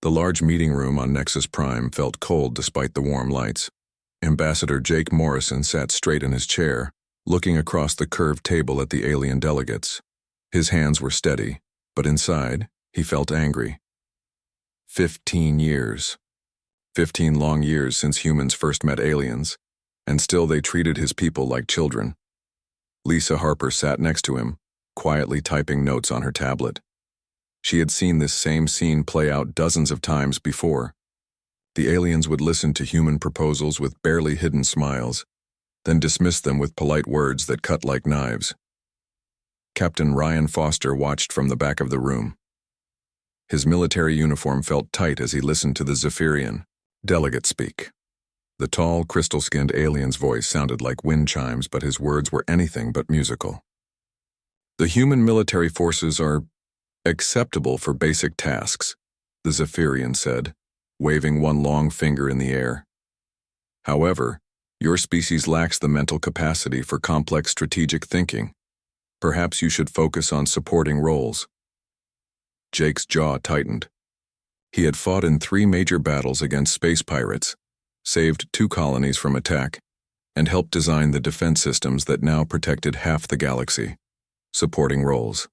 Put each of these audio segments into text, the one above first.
The large meeting room on Nexus Prime felt cold despite the warm lights. Ambassador Jake Morrison sat straight in his chair, looking across the curved table at the alien delegates. His hands were steady, but inside, he felt angry. 15 years. 15 long years since humans first met aliens, and still they treated his people like children. Lisa Harper sat next to him, quietly typing notes on her tablet. She had seen this same scene play out dozens of times before. The aliens would listen to human proposals with barely hidden smiles, then dismiss them with polite words that cut like knives. Captain Ryan Foster watched from the back of the room. His military uniform felt tight as he listened to the Zephyrian delegate speak. The tall, crystal-skinned alien's voice sounded like wind chimes, but his words were anything but musical. The human military forces are acceptable for basic tasks, the Zephyrian said, waving one long finger in the air. However, your species lacks the mental capacity for complex strategic thinking. Perhaps you should focus on supporting roles. Jake's jaw tightened. He had fought in 3 major battles against space pirates, saved 2 colonies from attack, and helped design the defense systems that now protected half the galaxy. Supporting roles.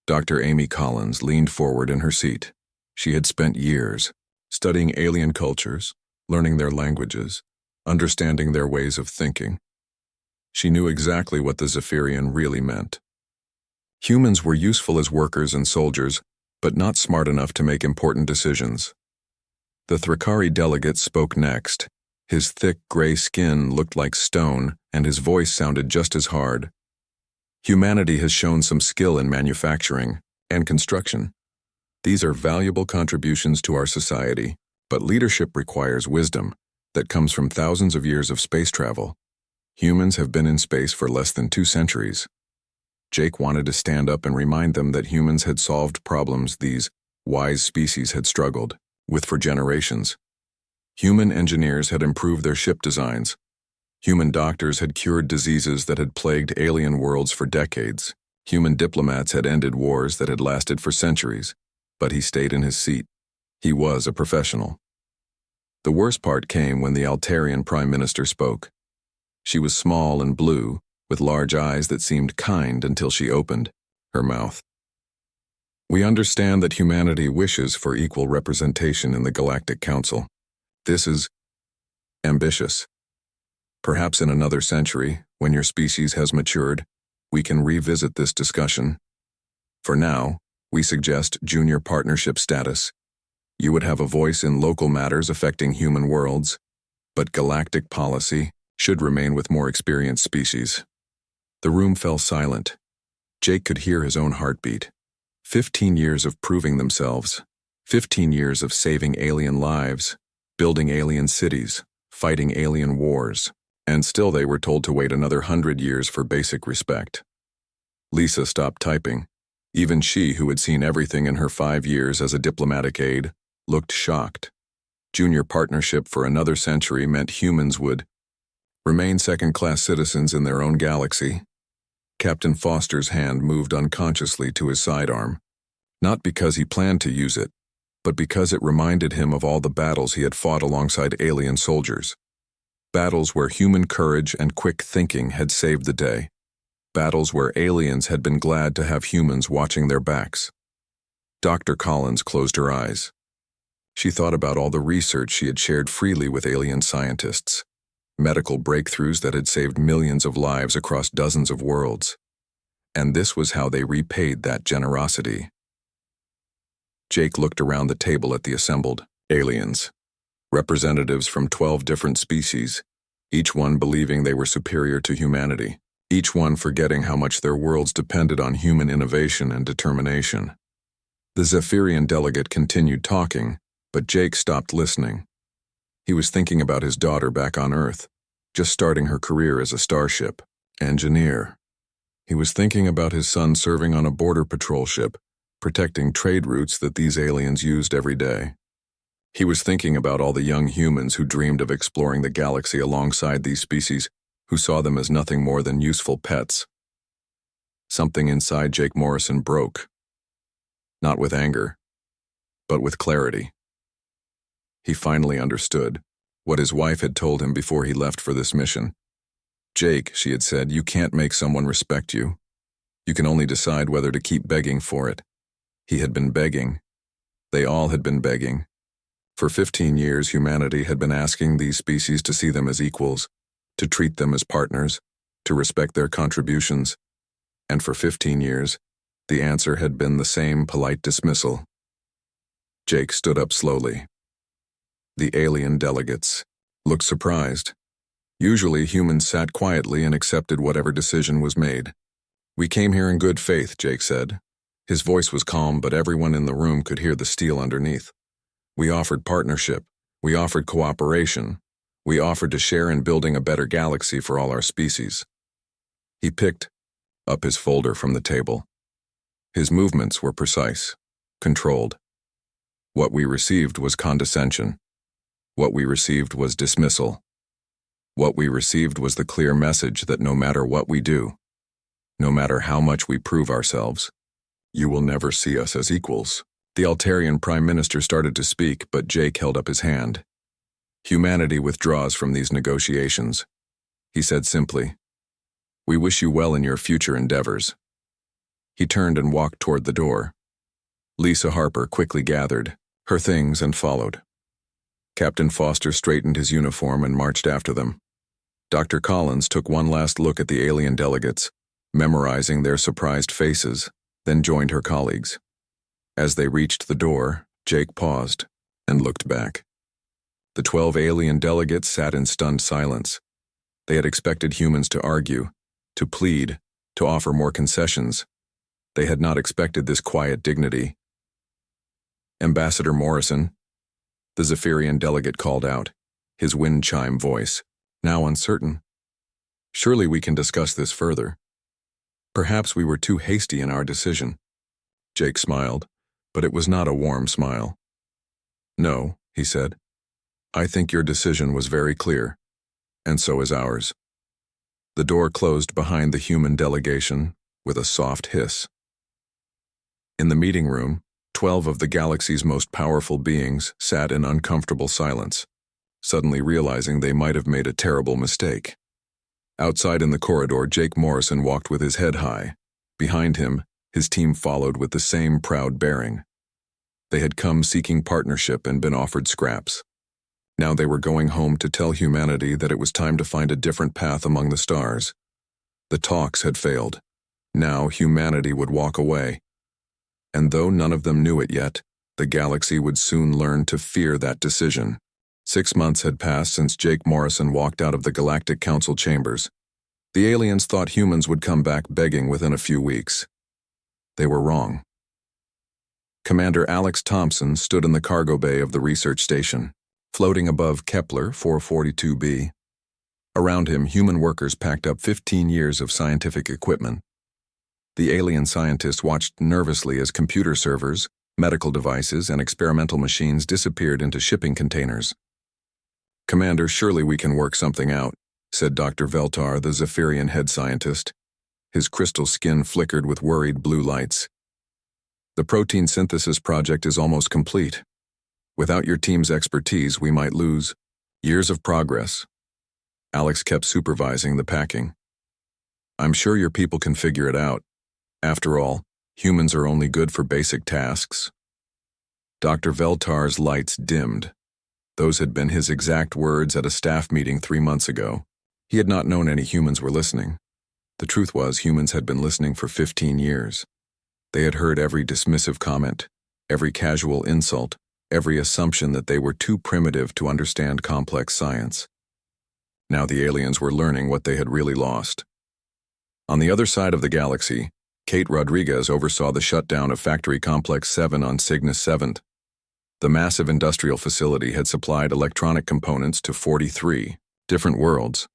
Dr. Amy Collins leaned forward in her seat. She had spent years studying alien cultures, learning their languages, understanding their ways of thinking. She knew exactly what the Zephyrian really meant. Humans were useful as workers and soldiers, but not smart enough to make important decisions. The Thrakari delegate spoke next. His thick gray skin looked like stone, and his voice sounded just as hard. Humanity has shown some skill in manufacturing and construction. These are valuable contributions to our society, but leadership requires wisdom that comes from thousands of years of space travel. Humans have been in space for less than 2 centuries. Jake wanted to stand up and remind them that humans had solved problems these wise species had struggled with for generations. Human engineers had improved their ship designs. Human doctors had cured diseases that had plagued alien worlds for decades. Human diplomats had ended wars that had lasted for centuries. But he stayed in his seat. He was a professional. The worst part came when the Altarian Prime Minister spoke. She was small and blue, with large eyes that seemed kind until she opened her mouth. We understand that humanity wishes for equal representation in the Galactic Council. This is ambitious. Perhaps in another century, when your species has matured, we can revisit this discussion. For now, we suggest junior partnership status. You would have a voice in local matters affecting human worlds, but galactic policy should remain with more experienced species. The room fell silent. Jake could hear his own heartbeat. 15 years of proving themselves. 15 years of saving alien lives, building alien cities, fighting alien wars, and still they were told to wait another 100 years for basic respect. Lisa stopped typing. Even she, who had seen everything in her 5 years as a diplomatic aide, looked shocked. Junior partnership for another century meant humans would remain second-class citizens in their own galaxy. Captain Foster's hand moved unconsciously to his sidearm, not because he planned to use it, but because it reminded him of all the battles he had fought alongside alien soldiers. Battles where human courage and quick thinking had saved the day. Battles where aliens had been glad to have humans watching their backs. Dr. Collins closed her eyes. She thought about all the research she had shared freely with alien scientists. Medical breakthroughs that had saved millions of lives across dozens of worlds. And this was how they repaid that generosity. Jake looked around the table at the assembled aliens. Representatives from 12 different species, each one believing they were superior to humanity, each one forgetting how much their worlds depended on human innovation and determination. The Zephyrian delegate continued talking, but Jake stopped listening. He was thinking about his daughter back on Earth, just starting her career as a starship engineer. He was thinking about his son serving on a border patrol ship, protecting trade routes that these aliens used every day. He was thinking about all the young humans who dreamed of exploring the galaxy alongside these species, who saw them as nothing more than useful pets. Something inside Jake Morrison broke. Not with anger, but with clarity. He finally understood what his wife had told him before he left for this mission. "Jake," she had said, "you can't make someone respect you. You can only decide whether to keep begging for it." He had been begging. They all had been begging. For 15 years, humanity had been asking these species to see them as equals, to treat them as partners, to respect their contributions. And for 15 years, the answer had been the same polite dismissal. Jake stood up slowly. The alien delegates looked surprised. Usually, humans sat quietly and accepted whatever decision was made. "We came here in good faith," Jake said. His voice was calm, but everyone in the room could hear the steel underneath. "We offered partnership. We offered cooperation. We offered to share in building a better galaxy for all our species." He picked up his folder from the table. His movements were precise, controlled. What we received was condescension. What we received was dismissal. What we received was the clear message that no matter what we do, no matter how much we prove ourselves, you will never see us as equals. The Altarian Prime Minister started to speak, but Jake held up his hand. "Humanity withdraws from these negotiations," he said simply. "We wish you well in your future endeavors." He turned and walked toward the door. Lisa Harper quickly gathered her things and followed. Captain Foster straightened his uniform and marched after them. Dr. Collins took one last look at the alien delegates, memorizing their surprised faces, then joined her colleagues. As they reached the door, Jake paused and looked back. The 12 alien delegates sat in stunned silence. They had expected humans to argue, to plead, to offer more concessions. They had not expected this quiet dignity. "Ambassador Morrison," the Zephyrian delegate called out, his wind chime voice now uncertain. "Surely we can discuss this further. Perhaps we were too hasty in our decision." Jake smiled, but it was not a warm smile. "No," he said. "I think your decision was very clear, and so is ours." The door closed behind the human delegation with a soft hiss. In the meeting room, 12 of the galaxy's most powerful beings sat in uncomfortable silence, suddenly realizing they might have made a terrible mistake. Outside in the corridor, Jake Morrison walked with his head high. Behind him, his team followed with the same proud bearing. They had come seeking partnership and been offered scraps. Now they were going home to tell humanity that it was time to find a different path among the stars. The talks had failed. Now humanity would walk away. And though none of them knew it yet, the galaxy would soon learn to fear that decision. 6 months had passed since Jake Morrison walked out of the Galactic Council chambers. The aliens thought humans would come back begging within a few weeks. They were wrong. Commander Alex Thompson stood in the cargo bay of the research station, floating above Kepler 442b. Around him, human workers packed up 15 years of scientific equipment. The alien scientist watched nervously as computer servers, medical devices, and experimental machines disappeared into shipping containers. "Commander, surely we can work something out," said Dr. Veltar, the Zephyrian head scientist. His crystal skin flickered with worried blue lights. "The protein synthesis project is almost complete. Without your team's expertise, we might lose years of progress." Alex kept supervising the packing. "I'm sure your people can figure it out. After all, humans are only good for basic tasks." Dr. Veltar's lights dimmed. Those had been his exact words at a staff meeting 3 months ago. He had not known any humans were listening. The truth was, humans had been listening for 15 years. They had heard every dismissive comment, every casual insult, every assumption that they were too primitive to understand complex science. Now the aliens were learning what they had really lost. On the other side of the galaxy, Kate Rodriguez oversaw the shutdown of Factory Complex 7 on Cygnus 7. The massive industrial facility had supplied electronic components to 43 different worlds.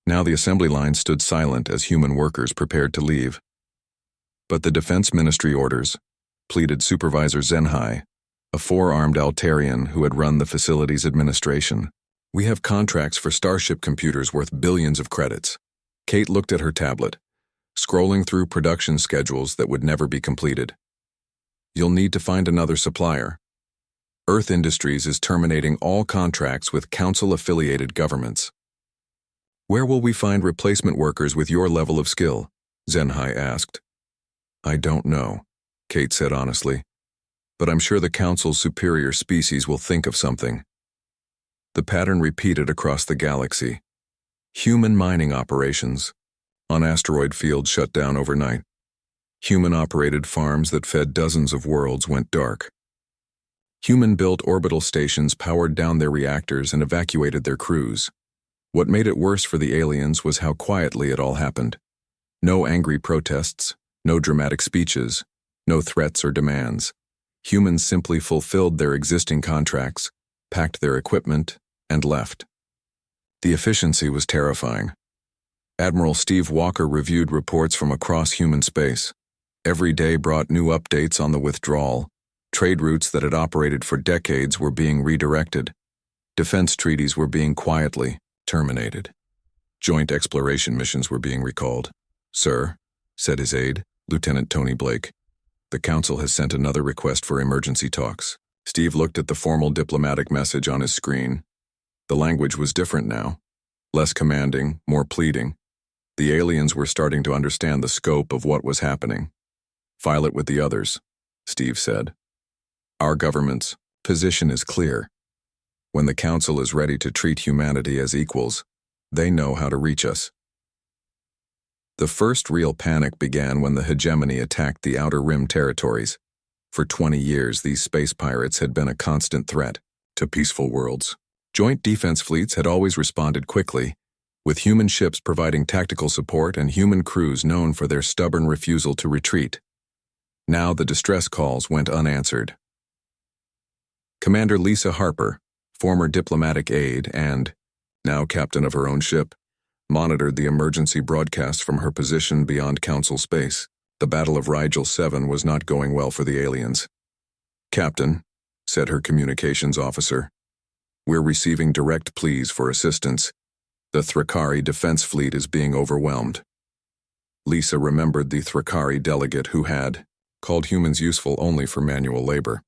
Now the assembly line stood silent as human workers prepared to leave. "But the Defense Ministry orders," pleaded Supervisor Zenhai, a 4-armed Altarian who had run the facility's administration. "We have contracts for Starship computers worth billions of credits." Kate looked at her tablet, scrolling through production schedules that would never be completed. "You'll need to find another supplier. Earth Industries is terminating all contracts with Council-affiliated governments. Where will we find replacement workers with your level of skill? Zenhai asked. I don't know, Kate said honestly, but I'm sure the Council's superior species will think of something. The pattern repeated across the galaxy. Human mining operations on asteroid fields shut down overnight. Human-operated farms that fed dozens of worlds went dark. Human-built orbital stations powered down their reactors and evacuated their crews. What made it worse for the aliens was how quietly it all happened. No angry protests, no dramatic speeches, no threats or demands. Humans simply fulfilled their existing contracts, packed their equipment, and left. The efficiency was terrifying. Admiral Steve Walker reviewed reports from across human space. Every day brought new updates on the withdrawal. Trade routes that had operated for decades were being redirected. Defense treaties were being quietly terminated. Joint exploration missions were being recalled. Sir, said his aide, Lieutenant Tony Blake, the Council has sent another request for emergency talks. Steve looked at the formal diplomatic message on his screen. The language was different now. Less commanding, more pleading. The aliens were starting to understand the scope of what was happening. File it with the others, Steve said. Our government's position is clear. When the Council is ready to treat humanity as equals, they know how to reach us. The first real panic began when the hegemony attacked the Outer Rim territories. For 20 years, these space pirates had been a constant threat to peaceful worlds. Joint defense fleets had always responded quickly, with human ships providing tactical support and human crews known for their stubborn refusal to retreat. Now the distress calls went unanswered. Commander Lisa Harper, former diplomatic aide and, now captain of her own ship, monitored the emergency broadcast from her position beyond Council space. The Battle of Rigel 7 was not going well for the aliens. Captain, said her communications officer, we're receiving direct pleas for assistance. The Thrakari defense fleet is being overwhelmed. Lisa remembered the Thrakari delegate who had called humans useful only for manual labor.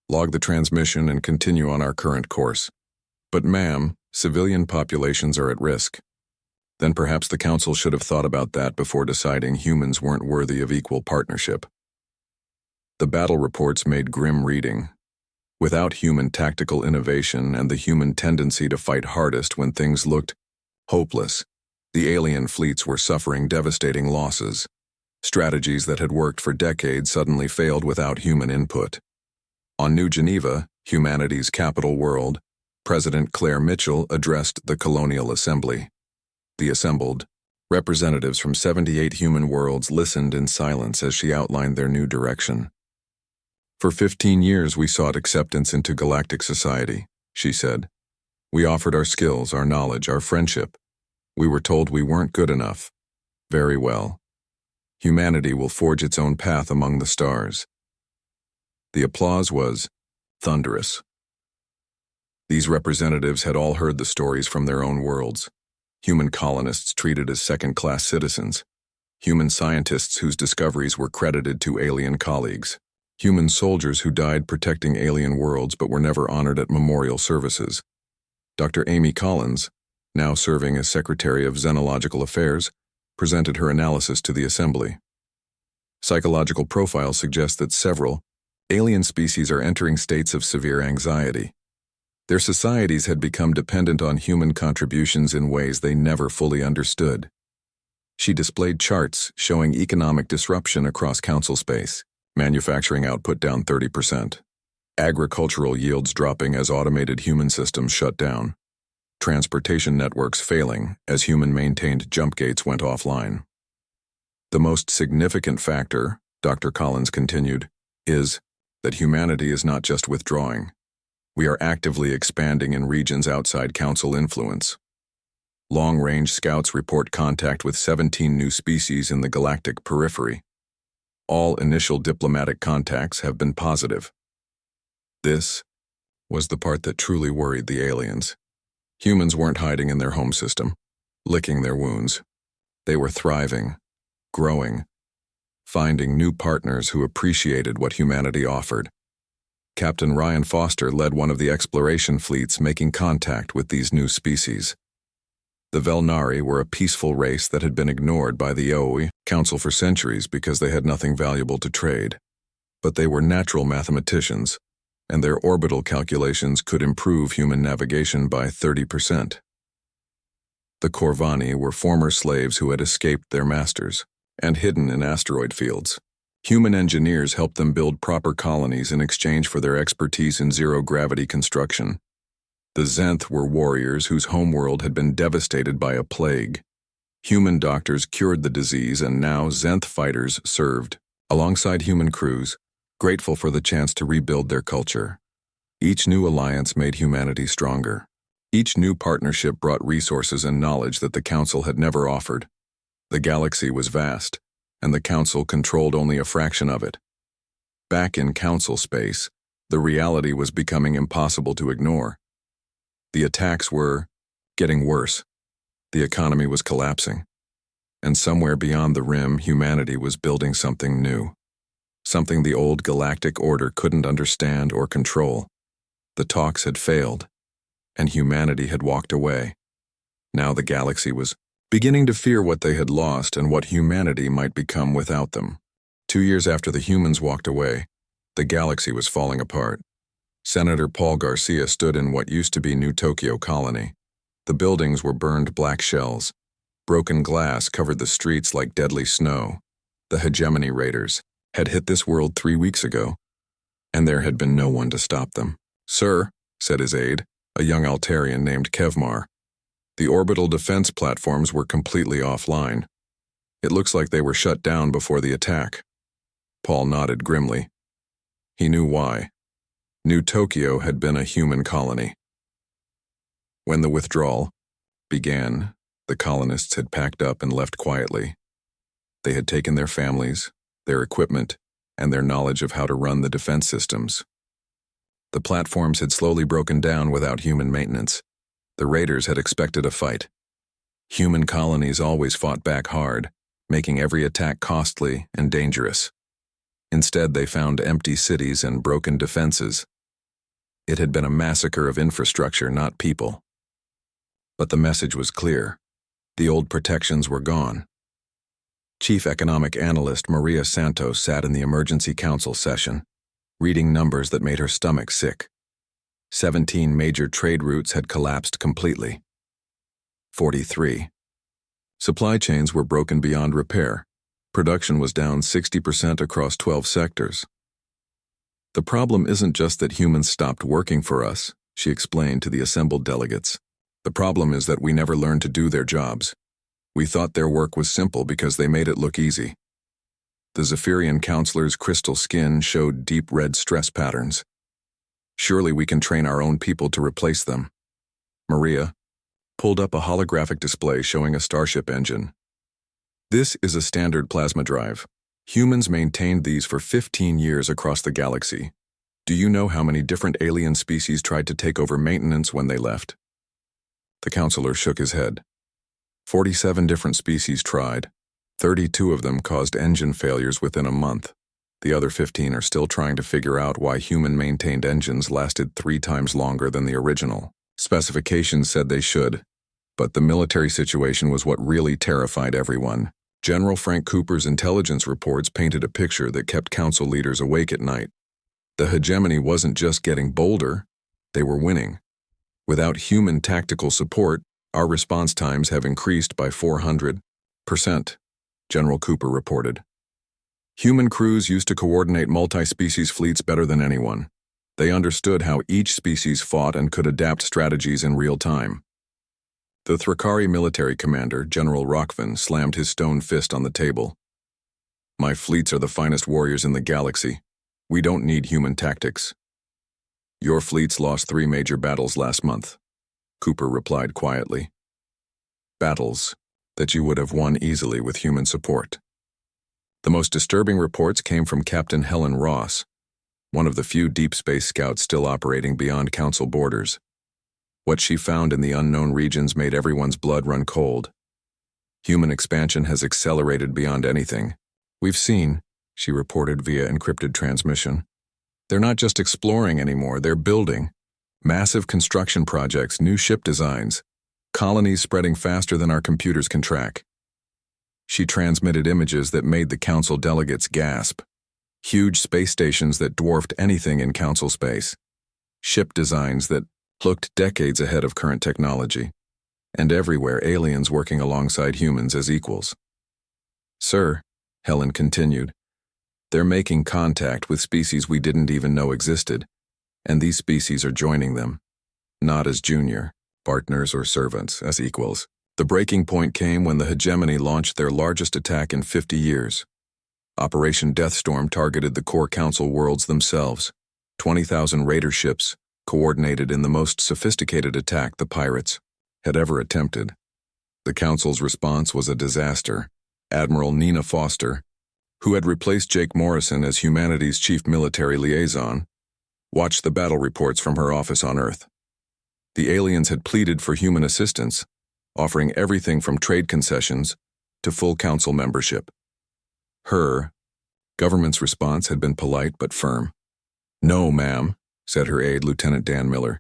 Log the transmission and continue on our current course. But ma'am, civilian populations are at risk. Then perhaps the Council should have thought about that before deciding humans weren't worthy of equal partnership. The battle reports made grim reading. Without human tactical innovation and the human tendency to fight hardest when things looked hopeless, the alien fleets were suffering devastating losses. Strategies that had worked for decades suddenly failed without human input. On New Geneva, humanity's capital world, President Claire Mitchell addressed the Colonial Assembly. The assembled representatives from 78 human worlds listened in silence as she outlined their new direction. For 15 years we sought acceptance into galactic society, she said. We offered our skills, our knowledge, our friendship. We were told we weren't good enough. Very well. Humanity will forge its own path among the stars. The applause was thunderous. These representatives had all heard the stories from their own worlds. Human colonists treated as second-class citizens. Human scientists whose discoveries were credited to alien colleagues. Human soldiers who died protecting alien worlds but were never honored at memorial services. Dr. Amy Collins, now serving as Secretary of Xenological Affairs, presented her analysis to the Assembly. Psychological profiles suggest that several alien species are entering states of severe anxiety. Their societies had become dependent on human contributions in ways they never fully understood. She displayed charts showing economic disruption across Council space, manufacturing output down 30%, agricultural yields dropping as automated human systems shut down, transportation networks failing as human-maintained jump gates went offline. The most significant factor, Dr. Collins continued, is that humanity is not just withdrawing. We are actively expanding in regions outside Council influence. Long-range scouts report contact with 17 new species in the galactic periphery. All initial diplomatic contacts have been positive. This was the part that truly worried the aliens. Humans weren't hiding in their home system, licking their wounds. They were thriving, growing, finding new partners who appreciated what humanity offered. Captain Ryan Foster led one of the exploration fleets making contact with these new species. The Velnari were a peaceful race that had been ignored by the OE Council for centuries because they had nothing valuable to trade. But they were natural mathematicians, and their orbital calculations could improve human navigation by 30%. The Corvani were former slaves who had escaped their masters and hidden in asteroid fields. Human engineers helped them build proper colonies in exchange for their expertise in zero-gravity construction. The Zenth were warriors whose homeworld had been devastated by a plague. Human doctors cured the disease, and now Zenth fighters served alongside human crews, grateful for the chance to rebuild their culture. Each new alliance made humanity stronger. Each new partnership brought resources and knowledge that the Council had never offered. The galaxy was vast, and the Council controlled only a fraction of it. Back in Council space, the reality was becoming impossible to ignore. The attacks were getting worse. The economy was collapsing. And somewhere beyond the rim, humanity was building something new. Something the old galactic order couldn't understand or control. The talks had failed, and humanity had walked away. Now the galaxy was beginning to fear what they had lost and what humanity might become without them. 2 years after the humans walked away, the galaxy was falling apart. Senator Paul Garcia stood in what used to be New Tokyo Colony. The buildings were burned black shells. Broken glass covered the streets like deadly snow. The hegemony raiders had hit this world 3 weeks ago, and there had been no one to stop them. "Sir," said his aide, a young Altarian named Kevmar, "the orbital defense platforms were completely offline. It looks like they were shut down before the attack." Paul nodded grimly. He knew why. New Tokyo had been a human colony. When the withdrawal began, the colonists had packed up and left quietly. They had taken their families, their equipment, and their knowledge of how to run the defense systems. The platforms had slowly broken down without human maintenance. The raiders had expected a fight. Human colonies always fought back hard, making every attack costly and dangerous. Instead, they found empty cities and broken defenses. It had been a massacre of infrastructure, not people. But the message was clear. The old protections were gone. Chief Economic Analyst Maria Santos sat in the Emergency Council session, reading numbers that made her stomach sick. 17 major trade routes had collapsed completely. 43. Supply chains were broken beyond repair. Production was down 60% across 12 sectors. "The problem isn't just that humans stopped working for us," she explained to the assembled delegates. "The problem is that we never learned to do their jobs. We thought their work was simple because they made it look easy." The Zephyrian counselor's crystal skin showed deep red stress patterns. "Surely we can train our own people to replace them." Maria pulled up a holographic display showing a starship engine. "This is a standard plasma drive. Humans maintained these for 15 years across the galaxy. Do you know how many different alien species tried to take over maintenance when they left?" The counselor shook his head. 47 different species tried. 32 of them caused engine failures within a month. The other 15 are still trying to figure out why human-maintained engines lasted 3 times longer than the original. Specifications said they should, but the military situation was what really terrified everyone. General Frank Cooper's intelligence reports painted a picture that kept council leaders awake at night. The hegemony wasn't just getting bolder, they were winning. Without human tactical support, our response times have increased by 400%, General Cooper reported. Human crews used to coordinate multi-species fleets better than anyone. They understood how each species fought and could adapt strategies in real time. The Thrakari military commander, General Rockvin, slammed his stone fist on the table. "My fleets are the finest warriors in the galaxy. We don't need human tactics." "Your fleets lost 3 major battles last month," Cooper replied quietly. "Battles that you would have won easily with human support." The most disturbing reports came from Captain Helen Ross, one of the few deep space scouts still operating beyond council borders. What she found in the unknown regions made everyone's blood run cold. "Human expansion has accelerated beyond anything we've seen," she reported via encrypted transmission. They're not just exploring anymore, they're building. Massive construction projects, new ship designs, colonies spreading faster than our computers can track. She transmitted images that made the council delegates gasp. Huge space stations that dwarfed anything in council space. Ship designs that looked decades ahead of current technology. And everywhere aliens working alongside humans as equals. Sir, Helen continued, they're making contact with species we didn't even know existed, and these species are joining them. Not as junior, partners or servants, as equals. The breaking point came when the hegemony launched their largest attack in 50 years. Operation Deathstorm targeted the core council worlds themselves. 20,000 raider ships, coordinated in the most sophisticated attack the pirates had ever attempted. The council's response was a disaster. Admiral Nina Foster, who had replaced Jake Morrison as humanity's chief military liaison, watched the battle reports from her office on Earth. The aliens had pleaded for human assistance, offering everything from trade concessions to full council membership. Her government's response had been polite but firm. "No, ma'am," said her aide, Lieutenant Dan Miller.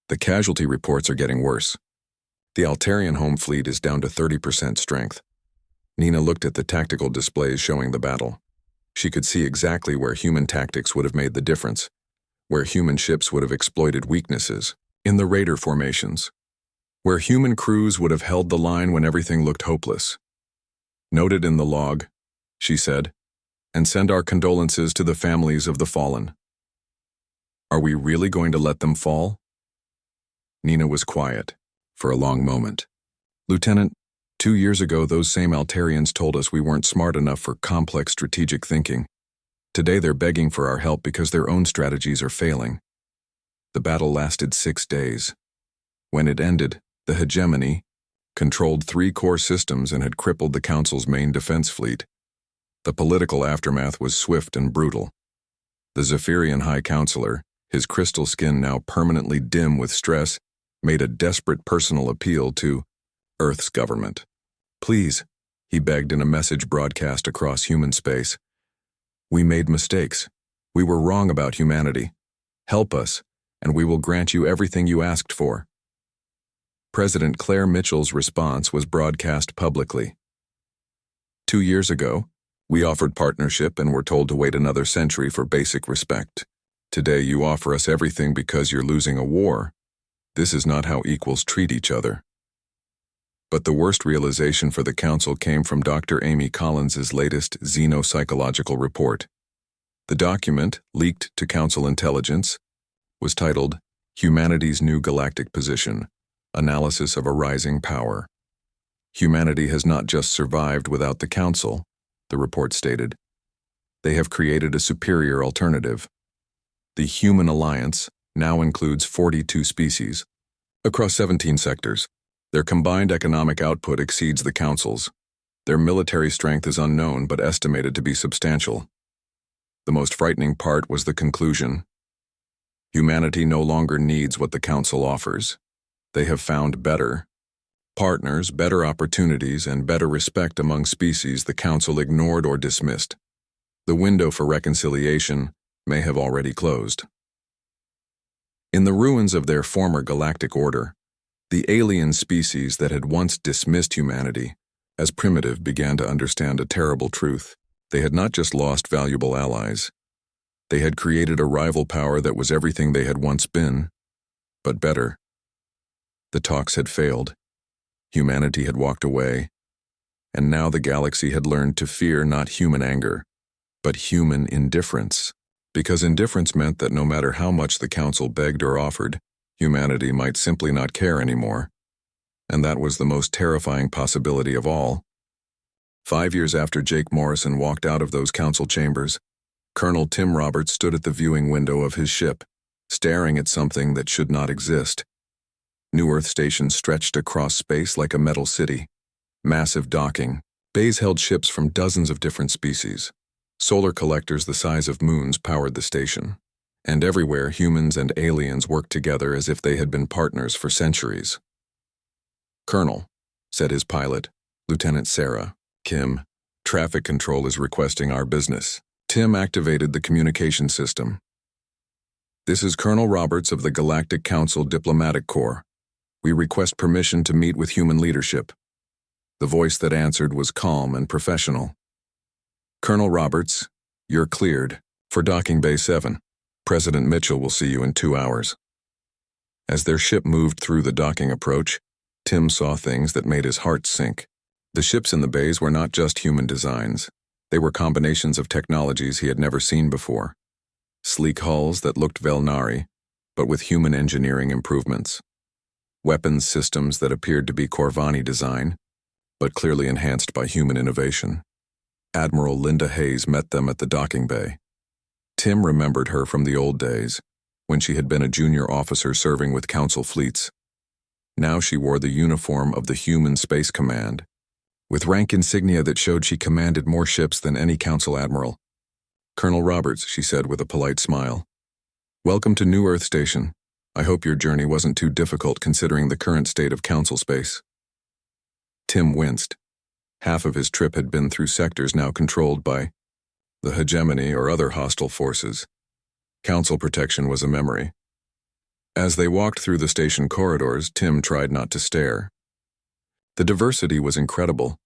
"The casualty reports are getting worse. The Altarian home fleet is down to 30% strength." Nina looked at the tactical displays showing the battle. She could see exactly where human tactics would have made the difference, where human ships would have exploited weaknesses in the raider formations, where human crews would have held the line when everything looked hopeless. "Noted in the log," she said, "and send our condolences to the families of the fallen." "Are we really going to let them fall?" Nina was quiet for a long moment. "Lieutenant, 2 years ago those same Altarians told us we weren't smart enough for complex strategic thinking. Today they're begging for our help because their own strategies are failing." The battle lasted 6 days. When it ended, the hegemony controlled 3 core systems and had crippled the Council's main defense fleet. The political aftermath was swift and brutal. The Zephyrian High Counselor, his crystal skin now permanently dim with stress, made a desperate personal appeal to Earth's government. "Please," he begged in a message broadcast across human space. "We made mistakes. We were wrong about humanity. Help us, and we will grant you everything you asked for." President Claire Mitchell's response was broadcast publicly. 2 years ago, we offered partnership and were told to wait another century for basic respect. Today you offer us everything because you're losing a war. This is not how equals treat each other. But the worst realization for the Council came from Dr. Amy Collins's latest xenopsychological report. The document, leaked to Council intelligence, was titled Humanity's New Galactic Position, Analysis of a Rising Power. Humanity has not just survived without the Council, the report stated. They have created a superior alternative. The Human Alliance now includes 42 species, across 17 sectors. Their combined economic output exceeds the Council's. Their military strength is unknown but estimated to be substantial. The most frightening part was the conclusion. Humanity no longer needs what the Council offers. They have found better partners, better opportunities, and better respect among species the Council ignored or dismissed. The window for reconciliation may have already closed. In the ruins of their former galactic order, the alien species that had once dismissed humanity as primitive began to understand a terrible truth. They had not just lost valuable allies. They had created a rival power that was everything they had once been, but better. The talks had failed. Humanity had walked away, and now the galaxy had learned to fear not human anger, but human indifference, because indifference meant that no matter how much the Council begged or offered, humanity might simply not care anymore, and that was the most terrifying possibility of all. 5 years after Jake Morrison walked out of those Council chambers, Colonel Tim Roberts stood at the viewing window of his ship, staring at something that should not exist. New Earth Station stretched across space like a metal city. Massive docking bays held ships from dozens of different species. Solar collectors the size of moons powered the station. And everywhere humans and aliens worked together as if they had been partners for centuries. "Colonel," said his pilot, Lieutenant Sarah, "Kim, traffic control is requesting our business." Tim activated the communication system. This is Colonel Roberts of the Galactic Council Diplomatic Corps. We request permission to meet with human leadership. The voice that answered was calm and professional. Colonel Roberts, you're cleared for Docking Bay 7. President Mitchell will see you in 2 hours. As their ship moved through the docking approach, Tim saw things that made his heart sink. The ships in the bays were not just human designs. They were combinations of technologies he had never seen before. Sleek hulls that looked Velnari, but with human engineering improvements. Weapons systems that appeared to be Corvani design, but clearly enhanced by human innovation. Admiral Linda Hayes met them at the docking bay. Tim remembered her from the old days, when she had been a junior officer serving with Council fleets. Now she wore the uniform of the Human Space Command, with rank insignia that showed she commanded more ships than any Council admiral. Colonel Roberts, she said with a polite smile. Welcome to New Earth Station. I hope your journey wasn't too difficult considering the current state of Council space. Tim winced. Half of his trip had been through sectors now controlled by the hegemony or other hostile forces. Council protection was a memory. As they walked through the station corridors, Tim tried not to stare. The diversity was incredible.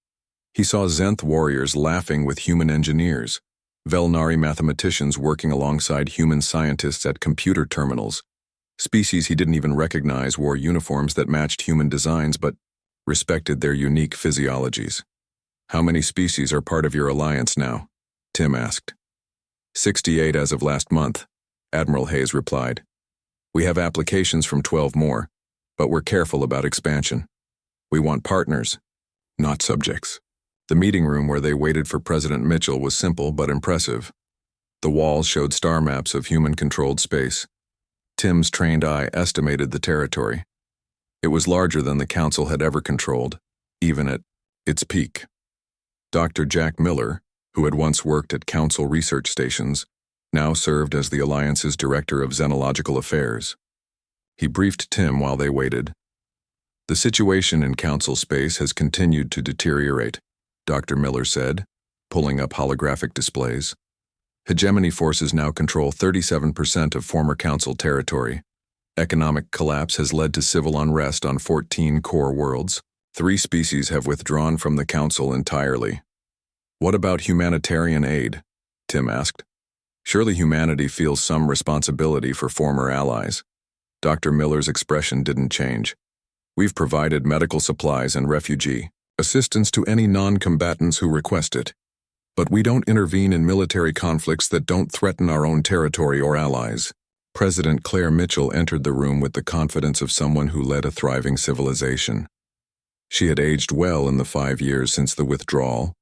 He saw Zenth warriors laughing with human engineers, Velnari mathematicians working alongside human scientists at computer terminals. Species he didn't even recognize wore uniforms that matched human designs but respected their unique physiologies. How many species are part of your alliance now? Tim asked. 68 as of last month, Admiral Hayes replied. We have applications from 12 more, but we're careful about expansion. We want partners, not subjects. The meeting room where they waited for President Mitchell was simple but impressive. The walls showed star maps of human-controlled space. Tim's trained eye estimated the territory. It was larger than the Council had ever controlled, even at its peak. Dr. Jack Miller, who had once worked at Council research stations, now served as the Alliance's Director of Xenological Affairs. He briefed Tim while they waited. The situation in Council space has continued to deteriorate, Dr. Miller said, pulling up holographic displays. Hegemony forces now control 37% of former Council territory. Economic collapse has led to civil unrest on 14 core worlds. 3 species have withdrawn from the Council entirely. What about humanitarian aid? Tim asked. Surely humanity feels some responsibility for former allies. Dr. Miller's expression didn't change. We've provided medical supplies and refugee assistance to any non-combatants who request it. But we don't intervene in military conflicts that don't threaten our own territory or allies. President Claire Mitchell entered the room with the confidence of someone who led a thriving civilization. She had aged well in the 5 years since the withdrawal,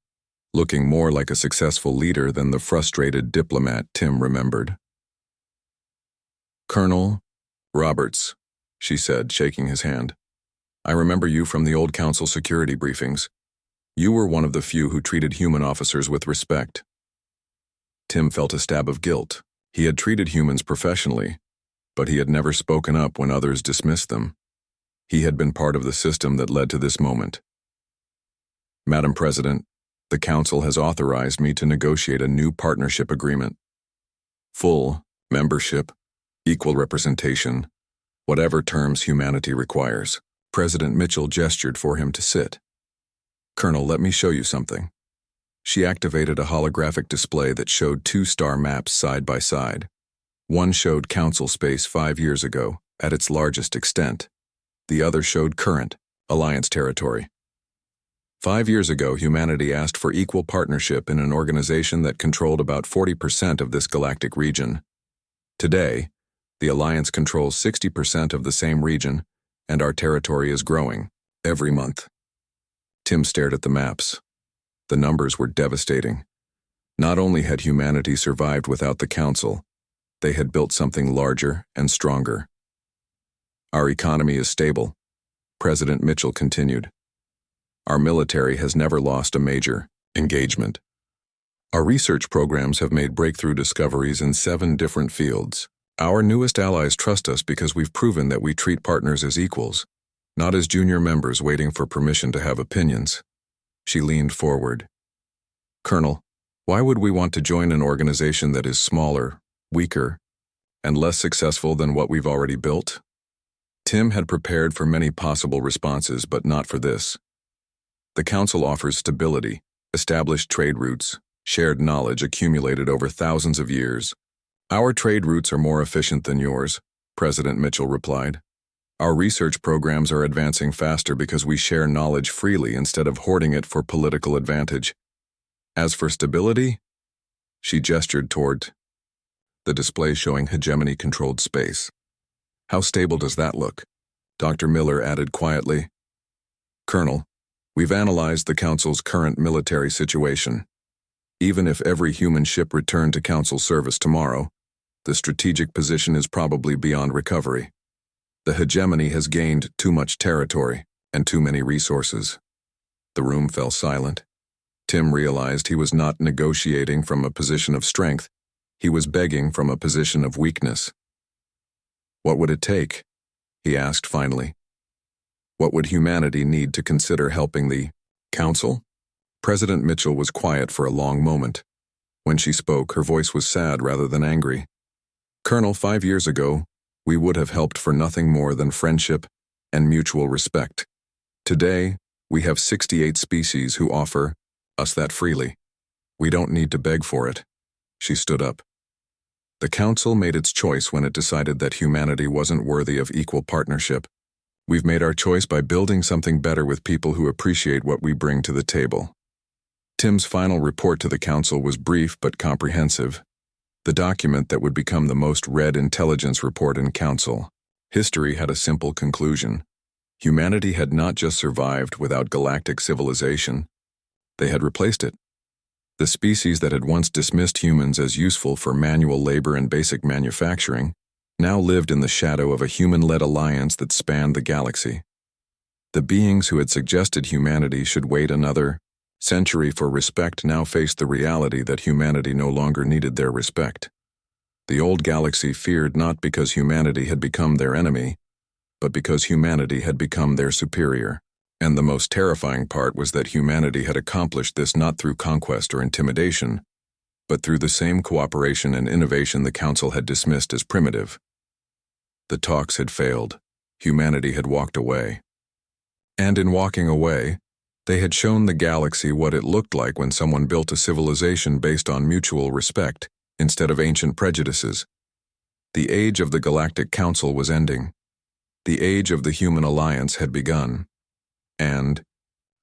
looking more like a successful leader than the frustrated diplomat Tim remembered. Colonel Roberts, she said, shaking his hand. I remember you from the old Council security briefings. You were one of the few who treated human officers with respect. Tim felt a stab of guilt. He had treated humans professionally, but he had never spoken up when others dismissed them. He had been part of the system that led to this moment. Madam President, the Council has authorized me to negotiate a new partnership agreement. Full membership, equal representation, whatever terms humanity requires. President Mitchell gestured for him to sit. Colonel, let me show you something. She activated a holographic display that showed 2 star maps side by side. One showed Council space 5 years ago, at its largest extent. The other showed current, Alliance territory. 5 years ago, humanity asked for equal partnership in an organization that controlled about 40% of this galactic region. Today, the Alliance controls 60% of the same region, and our territory is growing every month. Tim stared at the maps. The numbers were devastating. Not only had humanity survived without the Council, they had built something larger and stronger. Our economy is stable, President Mitchell continued. Our military has never lost a major engagement. Our research programs have made breakthrough discoveries in 7 different fields. Our newest allies trust us because we've proven that we treat partners as equals, not as junior members waiting for permission to have opinions. She leaned forward. Colonel, why would we want to join an organization that is smaller, weaker, And less successful than what we've already built? Tim had prepared for many possible responses, but not for this. The Council offers stability, established trade routes, shared knowledge accumulated over thousands of years. Our trade routes are more efficient than yours, President Mitchell replied. Our research programs are advancing faster because we share knowledge freely instead of hoarding it for political advantage. As for stability, she gestured toward the display showing hegemony-controlled space. How stable does that look? Dr. Miller added quietly. Colonel, we've analyzed the Council's current military situation. Even if every human ship returned to Council service tomorrow, the strategic position is probably beyond recovery. The hegemony has gained too much territory and too many resources. The room fell silent. Tim realized he was not negotiating from a position of strength. He was begging from a position of weakness. What would it take? He asked finally. What would humanity need to consider helping the Council? President Mitchell was quiet for a long moment. When she spoke, her voice was sad rather than angry. Colonel, 5 years ago, we would have helped for nothing more than friendship and mutual respect. Today, we have 68 species who offer us that freely. We don't need to beg for it. She stood up. The Council made its choice when it decided that humanity wasn't worthy of equal partnership. We've made our choice by building something better with people who appreciate what we bring to the table. Tim's final report to the Council was brief but comprehensive. The document that would become the most read intelligence report in Council. History had a simple conclusion. Humanity had not just survived without galactic civilization. They had replaced it. The species that had once dismissed humans as useful for manual labor and basic manufacturing now lived in the shadow of a human-led alliance that spanned the galaxy. The beings who had suggested humanity should wait another century for respect now faced the reality that humanity no longer needed their respect. The old galaxy feared not because humanity had become their enemy, but because humanity had become their superior. And the most terrifying part was that humanity had accomplished this not through conquest or intimidation, but through the same cooperation and innovation the Council had dismissed as primitive. The talks had failed. Humanity had walked away. And in walking away, they had shown the galaxy what it looked like when someone built a civilization based on mutual respect instead of ancient prejudices. The age of the Galactic Council was ending. The age of the human alliance had begun. And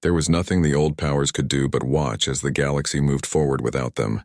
there was nothing the old powers could do but watch as the galaxy moved forward without them.